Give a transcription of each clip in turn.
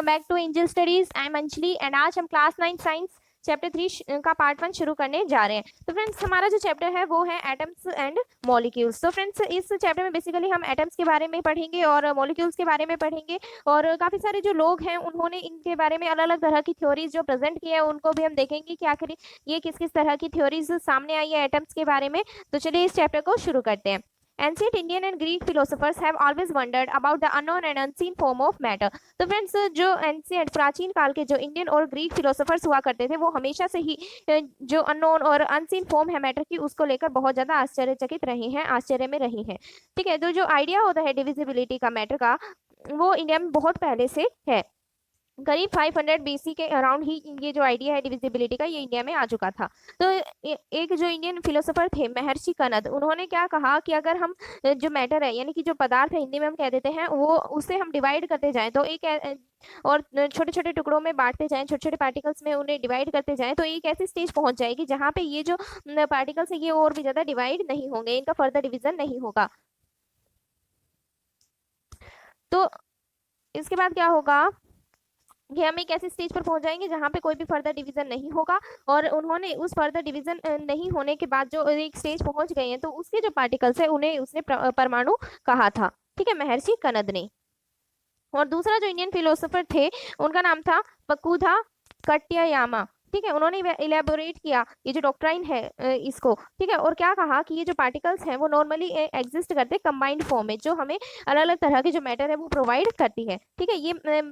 Back to Angel studies. I am Anjali and आज हम class 9 science chapter 3 का पार्ट 1 शुरू करने जा रहे हैं। तो फ्रेंड्स हमारा जो चैप्टर है वो है एटम्स एंड मॉलिक्यूल्स। तो फ्रेंड्स इस चैप्टर में बेसिकली हम एटम्स के बारे में पढ़ेंगे और मॉलिक्यूल्स के बारे में पढ़ेंगे, और काफी सारे जो लोग हैं उन्होंने इनके बारे में अलग अलग तरह की थ्योरीज जो प्रेजेंट की है उनको भी हम देखेंगे कि आखिर ये किस किस तरह की थ्योरीज सामने आई है एटम्स के बारे में। तो चलिए इस चैप्टर को शुरू करते हैं। Ancient Indian and Greek philosophers have always wondered about the unknown and unseen form of matter। तो फ्रेंड्स जो एंशियंट प्राचीन काल के जो इंडियन और ग्रीक फिलोसोफर्स हुआ करते थे वो हमेशा से ही जो अननोन और अनसीन फॉर्म है मैटर की उसको लेकर बहुत ज्यादा आश्चर्यचकित रहे हैं, आश्चर्य में रहे हैं। ठीक है, तो जो आइडिया होता है डिविजिबिलिटी का मैटर का वो इंडिया में बहुत पहले से है। करीब 500 बीसी के अराउंड ही ये जो आइडिया है डिविजिबिलिटी का ये इंडिया में आ चुका था। तो एक जो इंडियन फिलोसोफर थे महर्षि कनद, उन्होंने क्या कहा कि अगर हम जो मैटर है यानी कि जो पदार्थ है हिंदी में हम कह देते हैं वो उसे हम डिवाइड करते जाएं तो और छोटे छोटे टुकड़ों में बांटते जाएं, छोटे छोटे पार्टिकल्स में उन्हें डिवाइड करते जाएं तो एक ऐसी स्टेज पहुंच जाएगी जहां पे ये जो पार्टिकल्स है ये और भी ज्यादा डिवाइड नहीं होंगे, इनका फर्दर डिवीजन नहीं होगा। तो इसके बाद क्या होगा कि हम एक ऐसी स्टेज पर पहुंच जाएंगे जहां पे कोई भी फर्दर डिवीजन नहीं होगा, और उन्होंने उस फर्दर डिवीजन नहीं होने के बाद जो एक स्टेज पहुंच गए हैं तो उसके जो पार्टिकल्स है उन्हें उसने परमाणु कहा था। ठीक है, महर्षि कनद ने। और दूसरा जो इंडियन फिलोसोफर थे उनका नाम था पकुधा कट्यायामा। ठीक है, उन्होंने इलेबोरेट किया ये जो डॉक्ट्राइन है इसको। ठीक है, और क्या कहा कि ये जो पार्टिकल्स हैं वो नॉर्मली एग्जिस्ट करते कंबाइंड फॉर्म में जो हमें अलग अलग तरह के जो मैटर है वो प्रोवाइड करती है। ठीक है, ये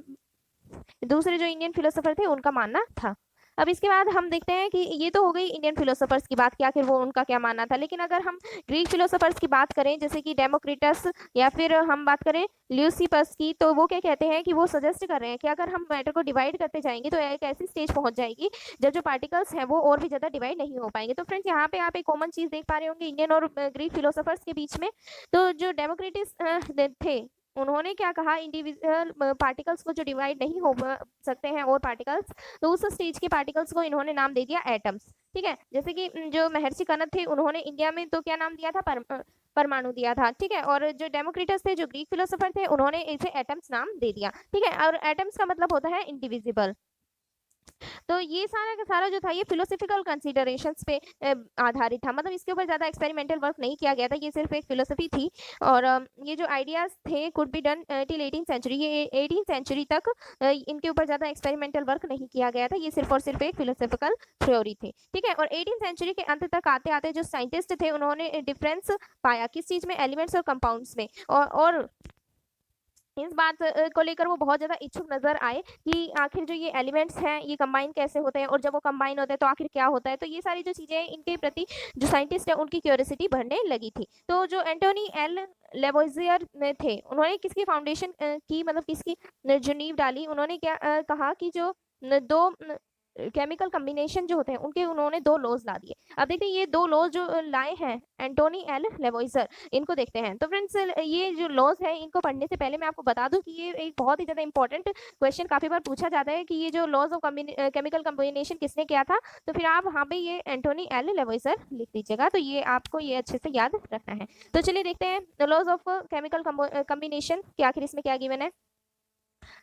दूसरे जो इंडियन फिलोसोफर थे उनका मानना था। अब इसके बाद हम देखते हैं कि ये तो हो गई इंडियन फिलोसोफर्स की बात कि आखिर वो उनका क्या मानना था, लेकिन अगर हम ग्रीक फिलोसोफर्स की बात करें जैसे कि डेमोक्रिटस या फिर हम बात करें ल्यूसिपस की, तो वो क्या कहते हैं कि वो सजेस्ट कर रहे हैं कि अगर हम मैटर को डिवाइड करते जाएंगे तो एक ऐसी स्टेज पहुंच जाएगी जब जो पार्टिकल्स हैं वो और भी ज्यादा डिवाइड नहीं हो पाएंगे। तो फ्रेंड्स यहाँ पे आप एक कॉमन चीज देख पा रहे होंगे इंडियन और ग्रीक फिलोसोफर्स के बीच में। तो जो डेमोक्रिटिस थे उन्होंने क्या कहा, इंडिविजुअल पार्टिकल्स को जो डिवाइड नहीं हो सकते हैं और पार्टिकल्स, तो उस स्टेज के पार्टिकल्स को इन्होंने नाम दे दिया एटम्स। ठीक है, जैसे कि जो महर्षि कनद थे उन्होंने इंडिया में तो क्या नाम दिया था, परमाणु दिया था। ठीक है, और जो डेमोक्रिटस थे जो ग्रीक फिलोसोफर थे उन्होंने इसे एटम्स नाम दे दिया। ठीक है, और एटम्स का मतलब होता है इंडिविजिबल। तो ये सारा का सारा जो था ये फिलोसफिकल कंसीडरेशंस पे आधारित था, मतलब इसके ऊपर ज्यादा एक्सपेरिमेंटल वर्क नहीं किया गया था, ये सिर्फ एक फिलोसफी थी। और ये जो आइडियाज थे could be done till 18th century, ये 18th सेंचुरी तक इनके ऊपर ज्यादा एक्सपेरिमेंटल वर्क नहीं किया गया था, ये सिर्फ और सिर्फ एक फिलोसफिकल थ्योरी थी। ठीक है, और 18th सेंचुरी के अंत तक आते आते जो साइंटिस्ट थे उन्होंने डिफरेंस पाया किस चीज में, एलिमेंट्स और कंपाउंड्स में, और इस बात को लेकर वो बहुत ज्यादा इच्छुक नजर आए कि आखिर जो ये एलिमेंट्स हैं ये कंबाइन कैसे होते हैं और जब वो कंबाइन होते हैं तो आखिर क्या होता है। तो ये सारी जो चीजें हैं इनके प्रति जो साइंटिस्ट है उनकी क्यूरियोसिटी बढ़ने लगी थी। तो जो एंटोनी एल लेवोइजियर थे उन्होंने किसकी फाउंडेशन की, मतलब किसकी जो नींव डाली, उन्होंने क्या कहा कि जो दो केमिकल कम्बिनेशन जो होते हैं उनके उन्होंने दो लॉज ला दिए। अब देखते हैं ये दो लॉज जो लाए हैं एंटोनी एल लेवोइजर, इनको देखते हैं। तो फ्रेंड्स ये जो लॉज है इनको पढ़ने से पहले मैं आपको बता दूं कि ये एक बहुत ही ज्यादा इंपॉर्टेंट क्वेश्चन काफी बार पूछा जाता है कि ये जो लॉज ऑफ केमिकल कम्बिनेशन किसने किया था, तो फिर आप वहाँ पे ये एंटोनी एल लेवोइजर लिख दीजिएगा, तो ये आपको ये अच्छे से याद रखना है। तो चलिए देखते हैं लॉज ऑफ केमिकल कम्बिनेशन कि आखिर इसमें क्या गिवन है।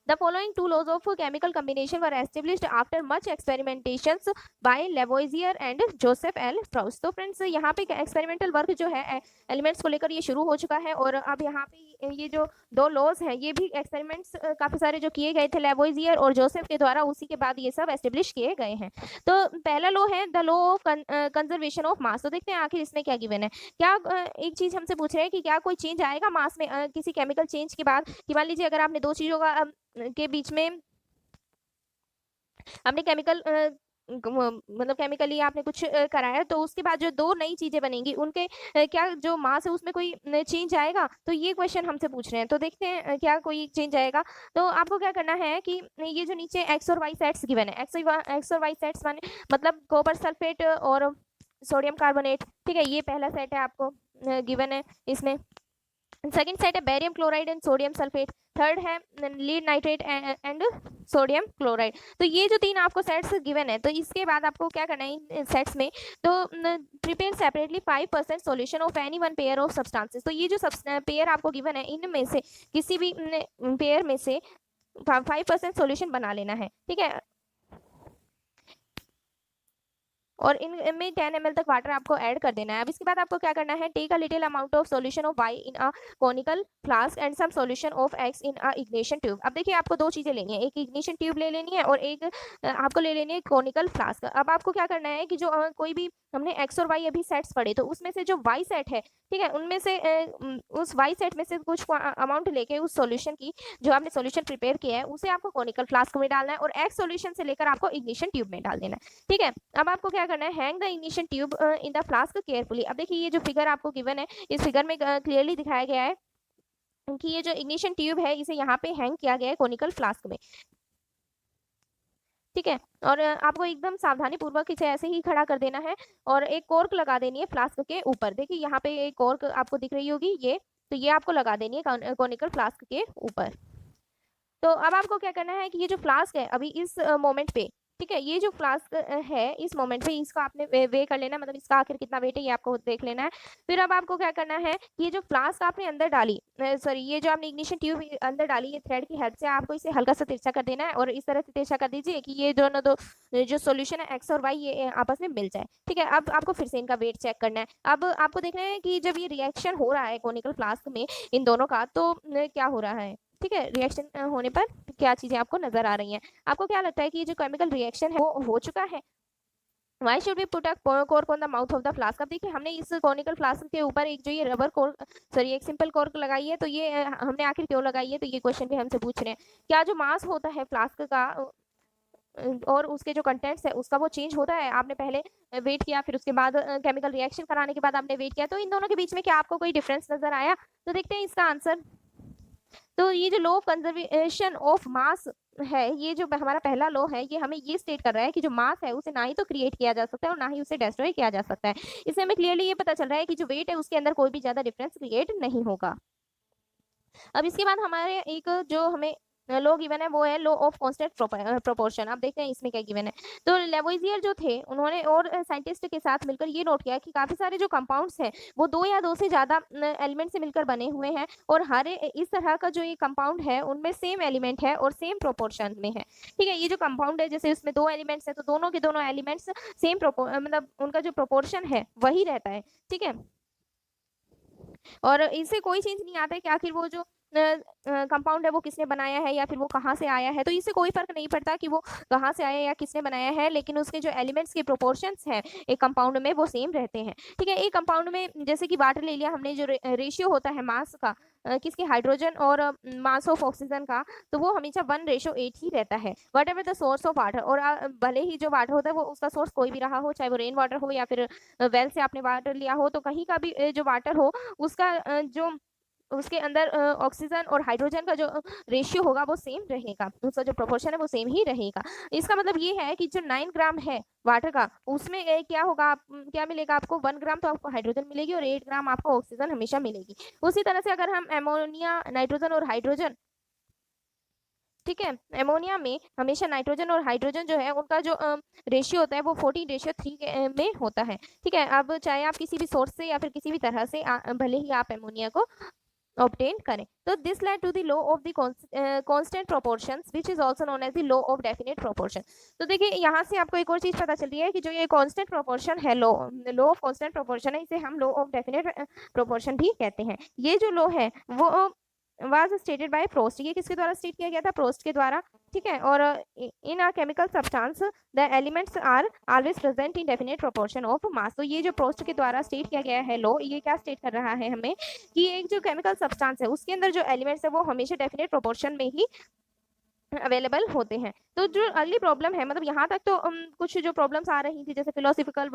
The following two laws of chemical combination were established after much experimentations by Lavoisier and Joseph L. Proust। तो फ्रेंड्स यहाँ पे एक्सपेरिमेंटल वर्क जो है एलिमेंट्स को लेकर ये शुरू हो चुका है, और अब यहाँ पे ये जो दो लॉज हैं ये भी एक्सपेरिमेंट्स काफी सारे जो किए गए थे लेवोइजियर और जोसेफ के द्वारा, उसी के बाद ये सब एस्टेब्लिश किए गए हैं। तो पहला लॉ है the law of conservation of mass. तो देखते हैं आखिर इसमें क्या गिवन है। क्या एक चीज हमसे पूछ रहे हैं कि क्या कोई चेंज आएगा मास में किसी केमिकल चेंज के बाद, कि मान लीजिए अगर आपने दो चीजों का के बीच में आपने केमिकल मतलब केमिकली आपने कुछ कराया, तो उसके बाद जो दो नई चीजें बनेंगी उनके क्या जो मास है उसमें कोई चेंज आएगा, तो ये क्वेश्चन हमसे पूछ रहे हैं। तो देखते हैं क्या कोई चेंज आएगा। तो आपको क्या करना है कि ये जो नीचे एक्स और वाई सेट्स गिवन है, एक्स और वाई सेट्स माने मतलब कॉपर सल्फेट और सोडियम कार्बोनेट। ठीक है, ये पहला सेट है आपको गिवन है इसमें। सेकंड सेट है barium chloride and sodium sulphate. Third है lead nitrate and sodium chloride. तो ये जो तीन आपको सेट्स गिवन है, तो इसके बाद आपको क्या करना है इन सेट्स में, तो prepare separately 5% solution of any one pair of substances. तो ये जो पेयर आपको गिवन है इनमें से किसी भी पेयर में से 5% सॉल्यूशन बना लेना है, ठीक है। और इनमें 10 ml तक वाटर आपको ऐड कर देना है। अब इसके बाद आपको क्या करना है, take a little amount of solution of Y in a conical flask and some solution of X in a ignition tube. अब देखिए आपको दो चीजें लेनी है, एक इग्निशन ट्यूब ले लेनी है और एक आपको ले लेनी है कॉनिकल फ्लास्क। अब आपको क्या करना है कि जो कोई भी हमने एक्स और वाई अभी सेट्स पढ़े, तो उसमें से जो वाई सेट है, ठीक है, उनमें से उस वाई सेट में से कुछ अमाउंट लेके उस सॉल्यूशन की, जो आपने सॉल्यूशन प्रिपेयर किया है, उसे आपको कॉनिकल फ्लास्क में डालना है और एक्स सॉल्यूशन से लेकर आपको इग्निशन ट्यूब में डाल देना है, ठीक है। अब आपको क्या करना है, hang the ignition tube in the flask carefully. अब देखिए ये जो फिगर आपको गिवन है, इस फिगर में क्लियरली दिखाया गया है कि ये जो इग्निशन ट्यूब है इसे यहाँ पे हैंग किया गया है कोनिकल फ्लास्क में, ठीक है। और आपको एकदम सावधानी पूर्वक इसे ऐसे ही खड़ा कर देना है और एक कॉर्क लगा देनी है फ्लास्क के ऊपर। देखिए यहाँ पे एक कॉर्क आपको दिख रही होगी, ये तो ये आपको लगा देनी है कोनिकल फ्लास्क के ऊपर। तो अब आपको क्या करना है कि ये जो फ्लास्क है अभी इस मोमेंट पे, ठीक है, ये जो फ्लास्क है इस मोमेंट पे इसको आपने वे कर लेना, मतलब इसका आखिर कितना वेट है ये आपको देख लेना है। फिर अब आपको क्या करना है कि ये जो फ्लास्क आपने अंदर डाली, सॉरी ये जो आपने इग्निशन ट्यूब अंदर डाली, ये थ्रेड की हेल्प से आपको इसे हल्का सा तिरछा कर देना है और इस तरह से तिरछा कर दीजिए कि ये दोनों दो जो सोल्यूशन है एक्स और वाई ये आपस में मिल जाए, ठीक है। अब आपको फिर से इनका वेट चेक करना है। अब आपको देखना है कि जब ये रिएक्शन हो रहा है कोनिकल फ्लास्क में इन दोनों का, तो क्या हो रहा है, ठीक है, रिएक्शन होने पर क्या चीजें आपको नजर आ रही हैं। आपको क्या लगता है कि ये जो केमिकल रिएक्शन है वो हो चुका है। Why should be put a cork on the mouth of the flask. अब देखिए हमने इस कॉनिकल फ्लास्क के ऊपर एक जो ये रबर कॉर्क, सॉरी एक सिंपल कॉर्क लगाई है, तो ये हमने आखिर क्यों लगाई है, तो ये क्वेश्चन भी हमसे पूछ रहे हैं। क्या जो मास होता है फ्लास्क का और उसके जो कंटेंट्स है उसका वो चेंज होता है। आपने पहले वेट किया, फिर उसके बाद केमिकल रिएक्शन कराने के बाद आपने वेट किया, तो इन दोनों के बीच में क्या आपको कोई डिफरेंस नजर आया। तो देखते हैं इसका आंसर। तो ये जो law of conservation of mass है, ये जो हमारा पहला लॉ है, ये हमें ये स्टेट कर रहा है कि जो मास है उसे ना ही तो क्रिएट किया जा सकता है और ना ही उसे डिस्ट्रॉय किया जा सकता है। इससे हमें क्लियरली ये पता चल रहा है कि जो वेट है उसके अंदर कोई भी ज्यादा डिफरेंस क्रिएट नहीं होगा। अब इसके बाद हमारे एक जो हमें लो गिवन है वो है लो ऑफ कांस्टेंट प्रोपोर्शन। आप देखते हैं इसमें क्या गिवन है। तो लेवोइजियर जो थे उन्होंने और साइंटिस्ट के साथ मिलकर ये नोट किया कि काफी सारे जो कंपाउंड्स हैं वो दो या दो से ज्यादा एलिमेंट से मिलकर बने हुए हैं और हर इस तरह का जो ये कंपाउंड है उनमें सेम एलिमेंट है और सेम प्रोपोर्शन में है, ठीक है। ये जो कंपाउंड है जैसे उसमें दो एलिमेंट्स है तो दोनों के दोनों एलिमेंट्स सेम मतलब उनका जो प्रोपोर्शन है वही रहता है, ठीक है। और इससे कोई चेंज नहीं आता है कि आखिर वो जो कंपाउंड है वो किसने बनाया है या फिर वो कहाँ से आया है। तो इससे कोई फर्क नहीं पड़ता कि वो कहाँ से आया या किसने बनाया है, लेकिन उसके जो एलिमेंट्स के प्रोपोर्शंस हैं एक कंपाउंड में वो सेम रहते हैं, ठीक है। एक कंपाउंड में जैसे कि वाटर ले लिया हमने, जो रेशियो होता है मास का, किसके, हाइड्रोजन और मास ऑफ ऑक्सीजन का, तो वो हमेशा 1:8 ही रहता है what ever the source of water. और भले ही जो वाटर होता है वो उसका सोर्स कोई भी रहा हो, चाहे वो रेन वाटर हो या फिर वेल से आपने वाटर लिया हो, तो कहीं का भी जो वाटर हो उसका जो उसके अंदर ऑक्सीजन और हाइड्रोजन का जो रेशियो होगा वो सेम रहेगा, उसका जो प्रोपोर्शन है वो सेम ही रहेगा। इसका मतलब ये है कि जो 9 ग्राम है वाटर का उसमें क्या होगा, क्या मिलेगा आपको, 1 ग्राम तो आपको हाइड्रोजन मिलेगी और 8 ग्राम आपको ऑक्सीजन हमेशा मिलेगी। उसी तरह से अगर हम एमोनिया, नाइट्रोजन और हाइड्रोजन, ठीक है, एमोनिया में हमेशा नाइट्रोजन और हाइड्रोजन जो है उनका जो रेशियो होता है वो 14:3 में होता है, ठीक है। अब चाहे आप किसी भी सोर्स से या फिर किसी भी तरह से भले ही आप एमोनिया को ऑब्टेन करें। तो this led to the law of the constant proportions which is also known as the law of definite proportion. तो देखिए यहाँ से आपको एक और चीज पता चल रही है कि जो ये कांस्टेंट प्रोपोर्शन है, लॉ ऑफ कांस्टेंट प्रोपोर्शन है, इसे हम लॉ ऑफ डेफिनेट प्रोपोर्शन भी कहते हैं। ये जो लॉ है वो वाज स्टेटेड बाय प्रोस्ट। ये किसके द्वारा स्टेट किया गया था, प्रोस्ट के द्वारा, ठीक है। और in a chemical substance the elements are always present in definite proportion of mass. तो ये जो प्रोस्ट के द्वारा स्टेट किया गया है लॉ, ये क्या स्टेट कर रहा है हमें कि एक जो केमिकल सब्सटेंस है उसके अंदर जो एलिमेंट्स है वो हमेशा डेफिनेट प्रोपोर्शन में ही अवेलेबल होते हैं। तो जो अर्ली प्रॉब्लम है, मतलब यहाँ तक तो कुछ जो प्रॉब्लम्स आ रही थी, जैसे फिलोसफिकल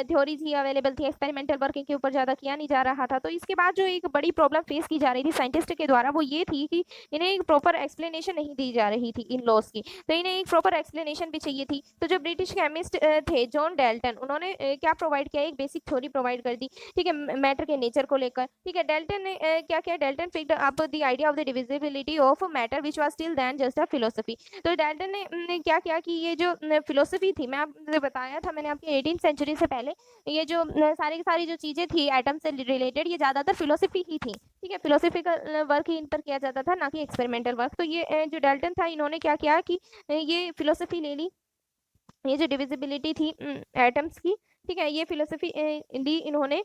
थ्योरीज ही अवेलेबल थी, एक्सपेरिमेंटल वर्किंग के ऊपर ज़्यादा किया नहीं जा रहा था। तो इसके बाद जो एक बड़ी प्रॉब्लम फेस की जा रही थी साइंटिस्ट के द्वारा वो ये थी कि इन्हें एक प्रॉपर एक्सप्लेनेशन नहीं दी जा रही थी इन लॉस की, तो इन्हें एक प्रॉपर एक्सप्लेनेशन भी चाहिए थी। तो जो ब्रिटिश केमिस्ट थे जॉन डेल्टन, उन्होंने क्या प्रोवाइड किया, एक बेसिक थ्योरी प्रोवाइड कर दी, ठीक है, मैटर के नेचर को लेकर, ठीक है। डेल्टन ने क्या किया, Dalton fixed up the idea of the divisibility of matter which was still then just a philosophy. तो डेल्टन ने क्या किया कि ये जो फिलोसफी थी, मैं आपने बताया था मैंने आपके 18th सेंचुरी से पहले, ये जो सारी की सारी जो चीजें थी एटम से रिलेटेड ये ज्यादातर फिलोसफी ही थी, ठीक है, फिलोसॉफिकल वर्क ही इन पर किया जाता था, ना कि एक्सपेरिमेंटल वर्क। तो ये जो डाल्टन था, इन्होंने क्या किया कि ये फिलोसफी ले ली, ये जो डिविजिबिलिटी थी एटम्स की, ठीक है, ये फिलोसफी ली इन्होंने।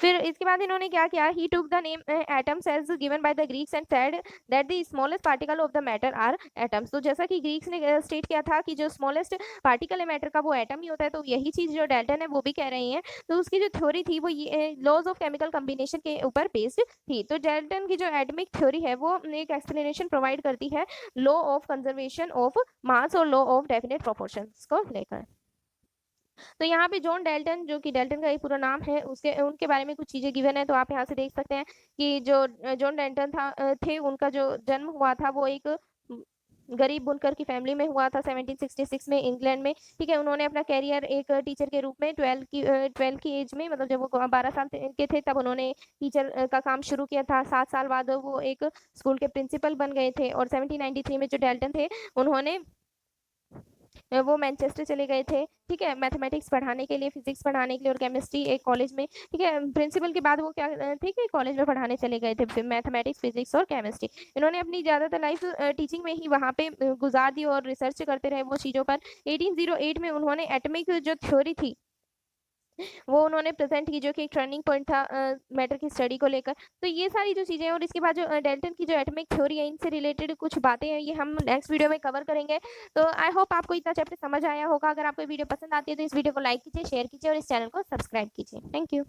फिर इसके बाद इन्होंने क्या किया, he took the name atoms as given by the Greeks and said that the smallest particle of the matter are atoms. तो जैसा कि ग्रीक्स ने स्टेट किया था कि जो स्मॉलेस्ट पार्टिकल है मैटर का वो एटम ही होता है, तो यही चीज जो डाल्टन है वो भी कह रही है। तो उसकी जो थ्योरी थी वो लॉज ऑफ केमिकल कॉम्बिनेशन के ऊपर बेस्ड थी। तो डाल्टन की जो एटमिक थ्योरी है वो एक एक्सप्लेनेशन प्रोवाइड करती है law of conservation of mass और लॉ ऑफ डेफिनेट प्रोपोर्शंस को लेकर। तो यहाँ पे जॉन डेल्टन, जो कि डेल्टन का एक पूरा नाम है, उसके उनके बारे में कुछ चीजें गिवन है। तो आप यहाँ से देख सकते हैं कि जो जॉन डेल्टन थे, उनका जो जन्म हुआ था वो एक गरीब बुनकर की फैमिली में हुआ था 1766 में इंग्लैंड में। ठीक है, उन्होंने अपना कैरियर एक टीचर के रूप में 12 की एज में, मतलब जब वो 12 साल के थे तब उन्होंने टीचर का काम शुरू किया था। 7 साल बाद वो एक स्कूल के प्रिंसिपल बन गए थे। और 1793 में जो डेल्टन थे, उन्होंने वो मैनचेस्टर चले गए थे, ठीक है, मैथमेटिक्स पढ़ाने के लिए, फिजिक्स पढ़ाने के लिए और केमिस्ट्री एक कॉलेज में। ठीक है, प्रिंसिपल के बाद वो क्या थे कि कॉलेज में पढ़ाने चले गए थे, फिर मैथमेटिक्स, फिजिक्स और केमिस्ट्री। इन्होंने अपनी ज़्यादातर लाइफ टीचिंग में ही वहाँ पे गुजार दी और रिसर्च करते रहे वो चीज़ों पर। 1808 में उन्होंने एटमिक जो थ्योरी थी वो उन्होंने प्रेजेंट की, जो कि एक टर्निंग पॉइंट था मैटर की स्टडी को लेकर। तो ये सारी जो चीज़ें हैं, और इसके बाद जो डेल्टन की जो एटमिक थ्योरी है, इनसे रिलेटेड कुछ बातें हैं, ये हम नेक्स्ट वीडियो में कवर करेंगे। तो आई होप आपको इतना चैप्टर समझ आया होगा। अगर आपको वीडियो पसंद आती है तो इस वीडियो को लाइक कीजिए, शेयर कीजिए और इस चैनल को सब्सक्राइब कीजिए। Thank you.